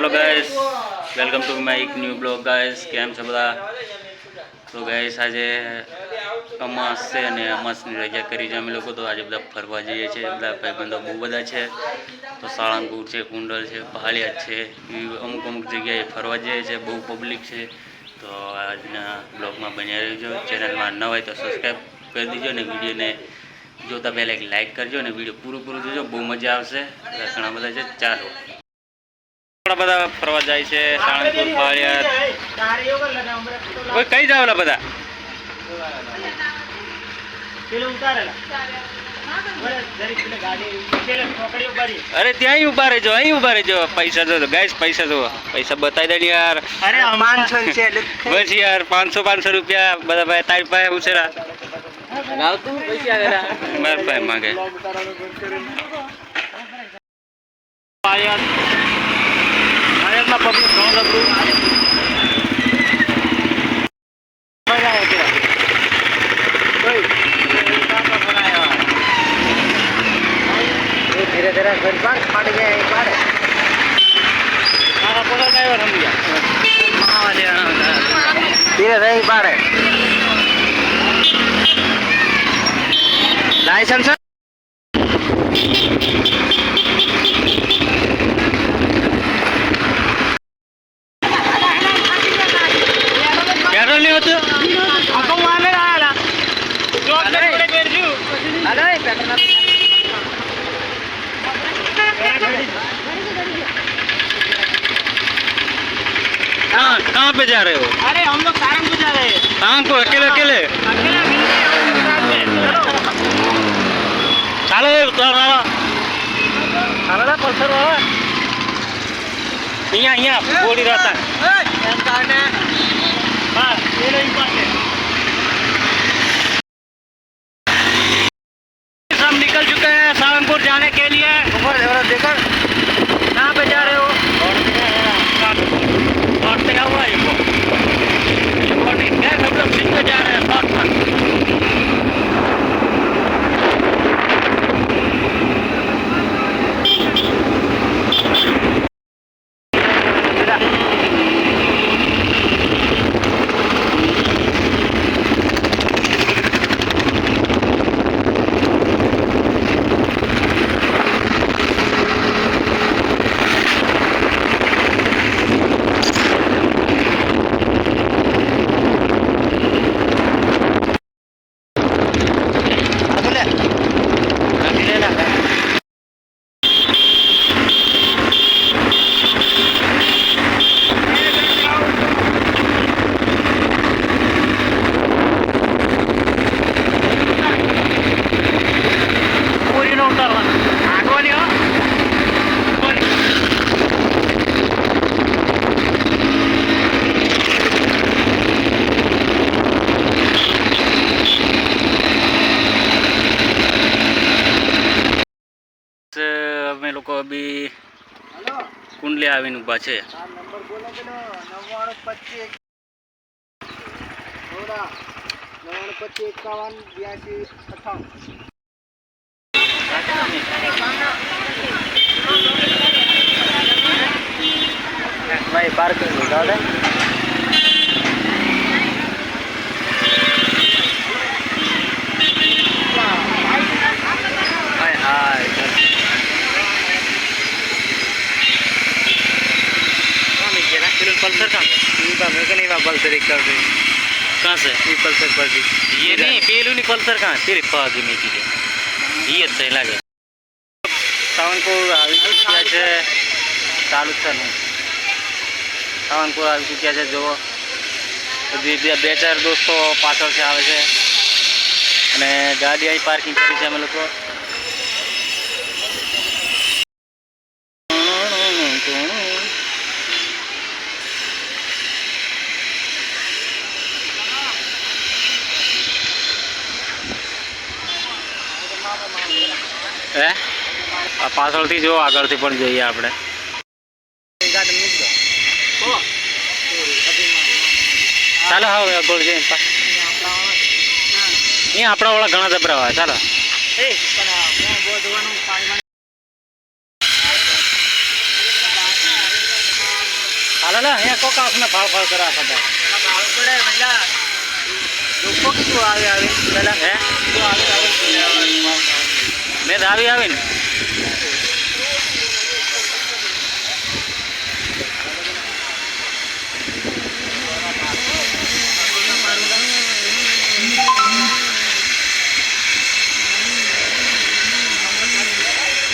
Hello guys, welcome to my एक new blog guys. કેમ છો બધા? તો ગાઈસ આજે અમાસ છે અને અમાસની રજા કરી છે અમે લોકો, તો આજે બધા ફરવા જઈએ છીએ। બધા ભાઈબંધો બહુ બધા છે, તો સાળંગપુર છે, કુંડલ છે, પહાડિયા છે, અમુક અમુક જગ્યાએ ફરવા જઈએ છીએ। બહુ પબ્લિક છે, તો આજના બ્લોગમાં બન્યા રહેજો। ચેનલમાં ન હોય તો સબસ્ક્રાઈબ કરી દીજો ને વિડીયોને જોતા પહેલાં એક લાઇક કરજો ને વિડીયો પૂરું જોજો, બહુ મજા આવશે। ઘણા બધા છે, ચાલો ઘણા બધા ફરવા જાય છે સાળંગપુર પહાડિયા। કઈ જાવ બધા? અરે ત્યાં ઉભા રહેજો, અહીં ઉભા રહેજો। પૈસા જો ગાઈસ, પૈસા જો, પૈસા બતાવી દે યાર। અરે 500 છે બસ યાર 500 રૂપિયા બધા ભાઈ તારી પાસે ઉછેરા ગાવતું પૈસા આગળ માર પાસે માંગે। આયતમાં પબ્લિક ઘણો લગડું धीरे धीरे घर पर फट गया एक बार। मारा पोला ड्राइवर हम गया धीरे धीरे एक बार लाइसेंस पेट्रोल नहीं होतं हमको मारने आया जो अपने थोड़े देर जू अरे पेट्रोल कहाँ पे जा रहे हो? अरे हम लोग सारंगपुर जा रहे हैं। सारंगपुर अकेले अकेले? ચાલો ચાલો પલ્સર વાળા અહીંયા બોડી रहता हाँ ये नहीं पाते। सब निकल चुके हैं सारंगपुर जाने के लिए। देखो कहाँ पे जा रहे हो? शॉर्ट पे हुआ है सब लोग सिंह पे जा रहे हैं शॉर्ट पर। અમે લોકો અભી કુંડલે આવીને ઊભા છે। नंबर बोले के 9925 थोड़ा 9925 51 58 भाई पार्किंग निकाल दे। हाय हाय पल्सर कहाँ पल्सर एक कर दे। कहाँ से पल्सर पर भी ये नहीं पेलू नहीं पल्सर कहाँ तेरे पागी में की ये सही लगे। સાવનપુર આવી ચૂક્યા છે, ચાલુ છે ને સાવનપુર આવી ચૂક્યા છે। જુઓ બે ચાર દોસ્તો પાછળથી આવે છે અને ગાડી અહીં પાર્કિંગ કરી છે અમે લોકો। હે પાછળથી જો આગળથી પણ જોઈએ આપણે। ચાલો હા ગોળ જઈને અહીંયા આપણા વાળા ઘણા જબરા હોય। ચાલો હાલો ને અહીંયા કોક આપને ભાવ કરા બધા ભાવ પડે મહિલા લોકો કેટલું આવે પેલા હે મેં તો આવી ને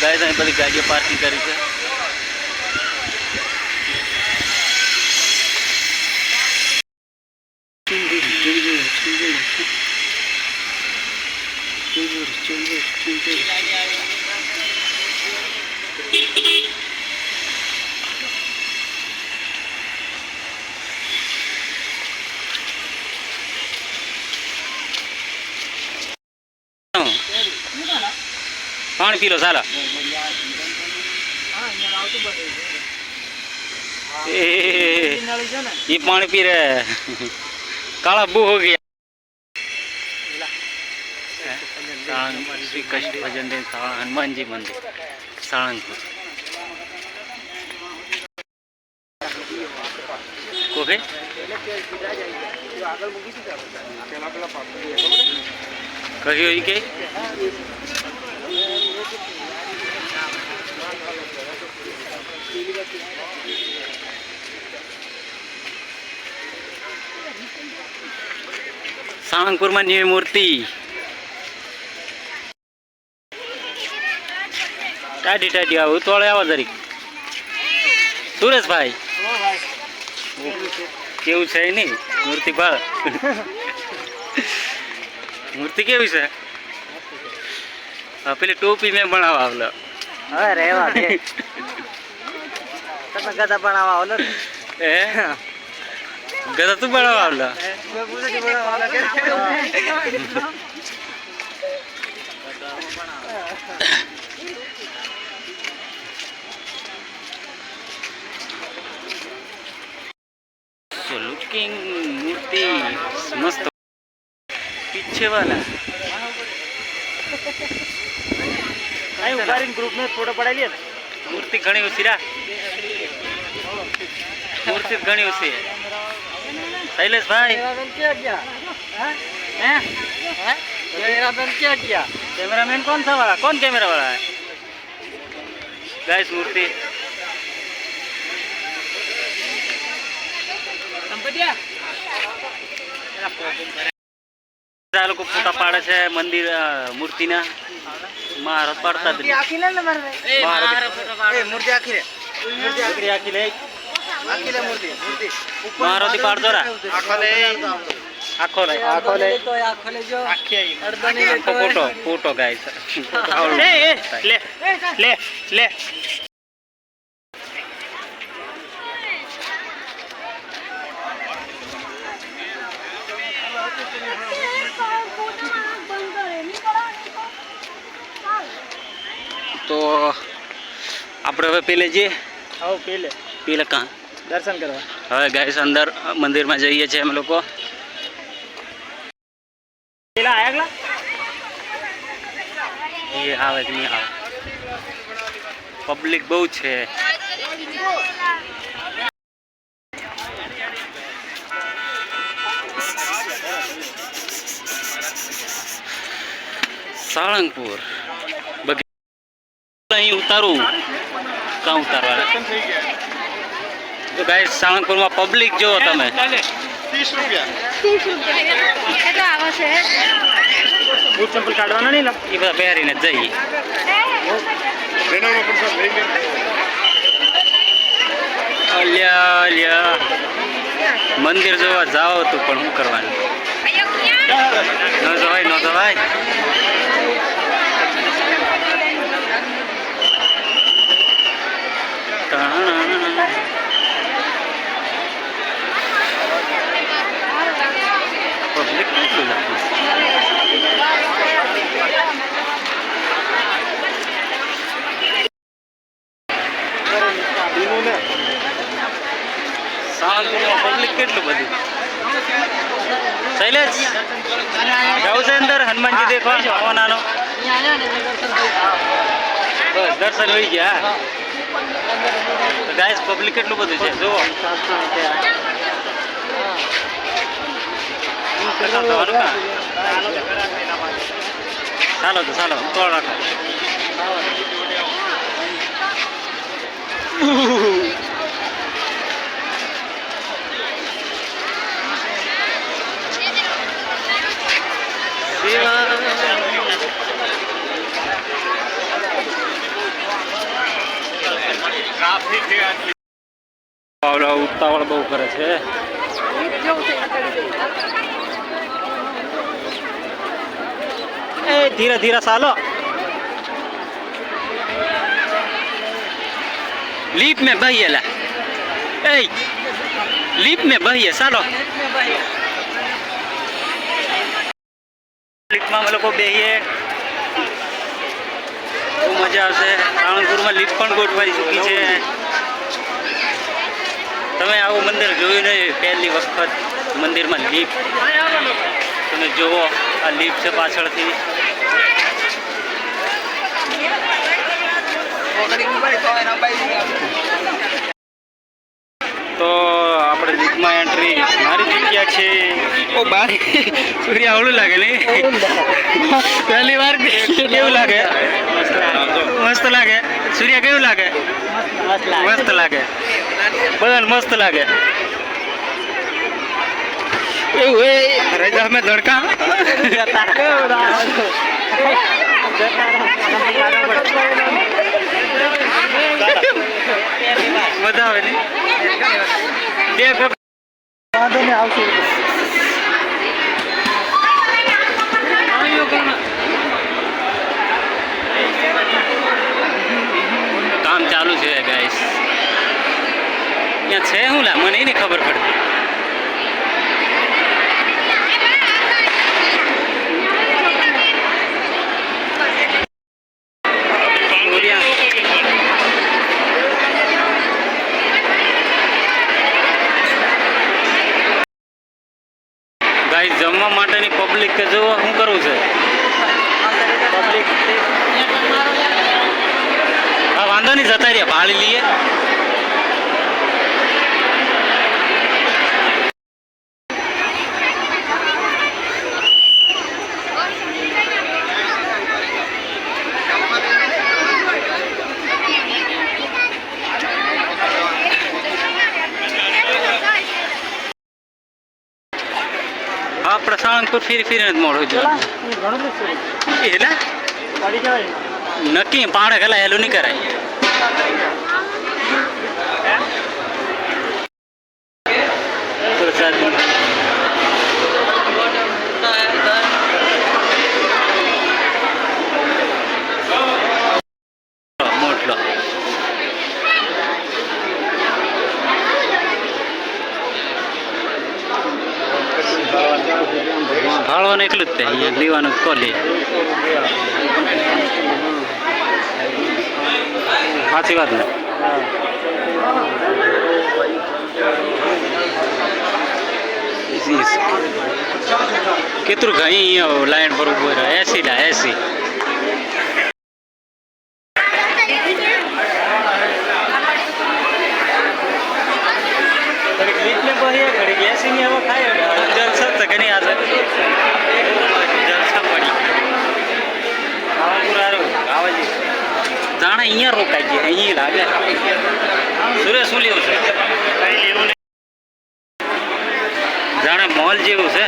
ગાઈસ અહીં બધી ગાડીઓ પાર્કિંગ કરી છે પાણી પી લો ચાલો ये पानी पी रहे हैं काला बू हो गया श्री कष्ट भजन दिन हनुमान जी मंदिर साळंगपुर को गए कही हुई के साळंगपुर में न्यू मूर्ति टाटी टाटी आओ तोड़े आओ जरीक सुरेश भाई केवु छे नहीं मूर्ति भाव मूर्ति केवी छे पेली टोपी में बनावा आवलो હવે રહેવા દે તમે ગધા બનાવવા આવલો ए गधा तू बनावा आवलो So looking मूर्ति मस्त पीछे वाला ग्रुप में फोटो पड़ा लिया मूर्ति घनी ऊँची रा मूर्ति घनी ऊँची है शैलेश भाई क्या किया कैमरामैन क्या किया कैमरामैन कौन सा वाला कौन कैमरा वाला है गाइस मूर्ति લોકો ફોટા પાડે છે મંદિર મૂર્તિના મહારત પાડતા જ આખી લે ને મારે એ મૂર્તિ આખી લે મૂર્તિ આખી લે મૂર્તિ મહારતી પાડતો રા આખો લે તો આખો લે જો આખી અડધની ફોટો ફોટો ગાઈસ લે લે લે तो આપણે હવે પેલે જે આવો પેલે પેલે કાં દર્શન કરવા હવે ગાઈસ અંદર મંદિરમાં જઈએ છીએ અમે લોકો પેલા આયા એ આવે કે નહીં આવે પબ્લિક બહુ છે સાળંગપુર અહીં ઉતારું કાં ઉતારવા તો ગાઈસ સાળંગપુરમાં પબ્લિક જો તમે 30 રૂપિયા કેટલા આવે છે બૂટ ચંપલ કાઢવાના નહીં એ બધા પહેરીને જ જઈએ અલ્યા અલ્યા મંદિર જોવા જાઓ તો પણ શું કરવાનું ન જવાય ન જવાય પબ્લિક કેટલું લાગે પબ્લિક કેટલું બધું શૈલેષ જાઉં છે અંદર હનુમાનજી દેખવા આવવાનો બસ દર્શન હોઈ ગયા ગાઈસ પબ્લિક કેટલું બધું છે જુઓ. ચાલો તો ચાલો તોડ રાખો. ઉતાવળ બહુ કરે છે. ए धीरे धीरे सालो लीप में बहिए ला ए लीप में बहिए सालो लीप में हम लोग बेहिए બહુ મજા આવશે. સાળંગપુરમાં લીપ પણ ગોઠવાઈ ચૂકી છે. તમે આવું મંદિર જોયું નહીં, પહેલી વખત મંદિરમાં લીપ તમે જુઓ. આ લીપ છે પાછળથી. તો આપણે લીપમાં એન્ટ્રી મારી જગ્યા છે. ઓ બાર સૂર્ય આવડું લાગે ને પહેલી વાર કેવું લાગે? મસ્ત લાગે. સૂર્ય કેવું લાગે? મસ્ત લાગે. બધાને મસ્ત લાગે. એવું એ રજા અમે ધડકા બધા આવે ને કામ ચાલુ છે ગાઈસ. અહીંયા છે શું લા મને નહીં ખબર પડતી. ગાઈસ જમવા માટેની પબ્લિક કે જો શું કરવું છે પબ્લિક. હા વાંધો નહીં જતા રહ્યા ભાળી લઈએ. આપણે સાળંગપુર ફીરીને જ મોડું જોઈએ. નક્કી પાડે ગલા હેલું નહીં કરાય. મોટલો ભાળવાનું એટલું જ તે લેવાનું કોલી. સાચી વાત ને. કેટલું ઘણી અહીંયા લાઈન પર ઉભો રહે. 80 લા 80. જાણે અહીંયા રોકાઈ ગયા અહીં લાગે. સુરેશ શું લેવું છે? જાણે મોલ જેવું છે.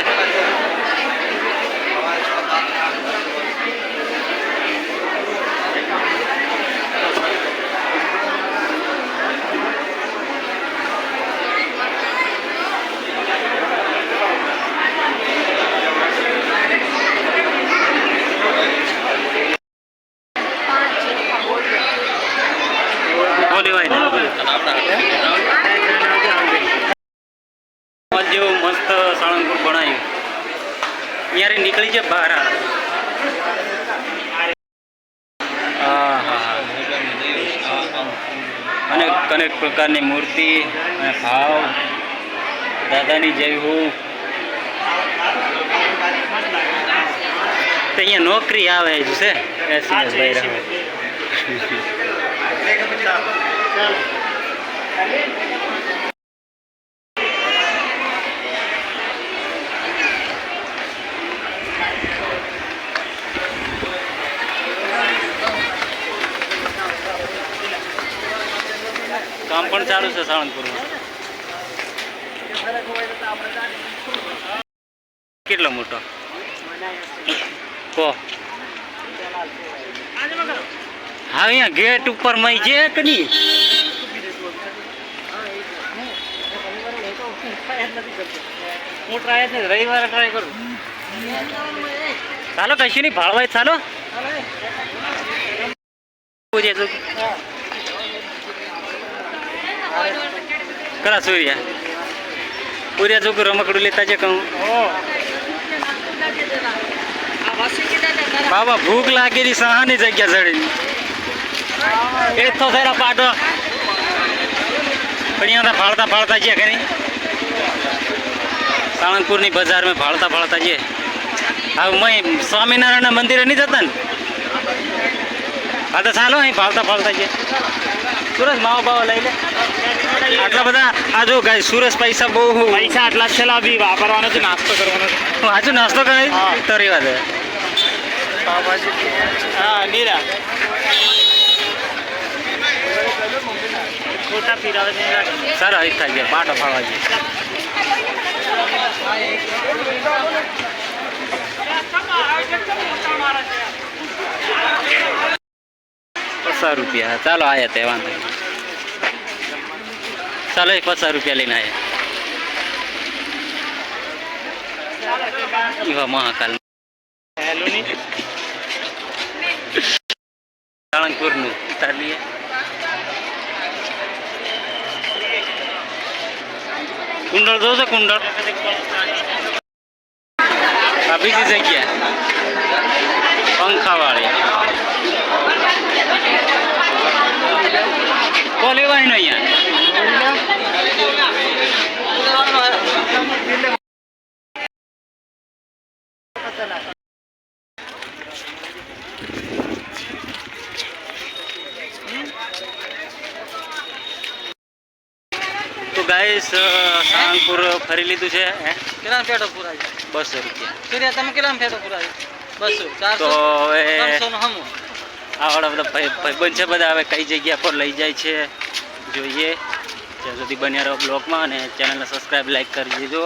જેવું મસ્ત સાળંગપુર બનાવ્યું. અહીંયા નીકળી છે બહાર. અનેક પ્રકારની મૂર્તિ અને ભાવ દાદાની જય હો. અહીંયા નોકરી આવે છે. કામ પણ ચાલુ છે સાળંગપુરમાં. કેટલો મોટો કહો. હા અહીંયા ગેટ ઉપર મય છે કે નહીં? હું ટ્રાય જ નહીં, રવિવારે ટ્રાય કરું. ચાલો કશું નહીં, ભાળવાય ચાલો. કરા સૂર્યા છોકરું રમકડું લેતા છે કહું. બાબા ભૂખ લાગેલી સહાની જગ્યા ચડી એ તો થયેલા પાટો પણ અહીંયા ફાળતા ફાળતા છે ખરી સાળંગપુરની બજારમાં ફાળતા ફાળતા છે. હવે મય સ્વામિનારાયણના મંદિરે નહીં જતા ને? હા તો ચાલો અહીં ફાળતા ફાળતા છે. સુરજ માવો બાવો લઈ લે. આટલા બધા આ જો ગાય સુરજ પૈસા બહુ પૈસા આટલા જ છેલ્લા બી વાપરવાનો છે, નાસ્તો કરવાનો છે. હાજુ નાસ્તો કરાય તો રેવા દે. હા નીરા ખોટા પીરાવે છે. સારો અહીં થાય છે પાટો ફાળવા છે. 50 રૂપિયા. ચાલો આયા તે વાંધો નહીં. ચાલો 50 રૂપિયા લઈને આવ્યા. એવા મહાકાલ સાળંગપુરનું ઉતાર લઈએ. કુંડળ જોશે કુંડળ. આ બીજી જગ્યા પંખાવાળી તો લેવાય ને અહીંયા. તો ગાઈસ સાળંગપુર ફરી લીધું છે. કેટલા પેટો પૂરા છે? 200 રૂપિયા. સૂર્યા તમે કેટલા પેટો પૂરા છે? 200 તો 400 હવે 300 નો હમો. આવડા બધા ભાઈબંધ છે બધા, હવે કઈ જગ્યા પર લઈ જાય છે જોઈએ. જ્યાં સુધી બન્યા રહો બ્લોગમાં અને ચેનલને સબસ્ક્રાઈબ લાઈક કરી દેજો.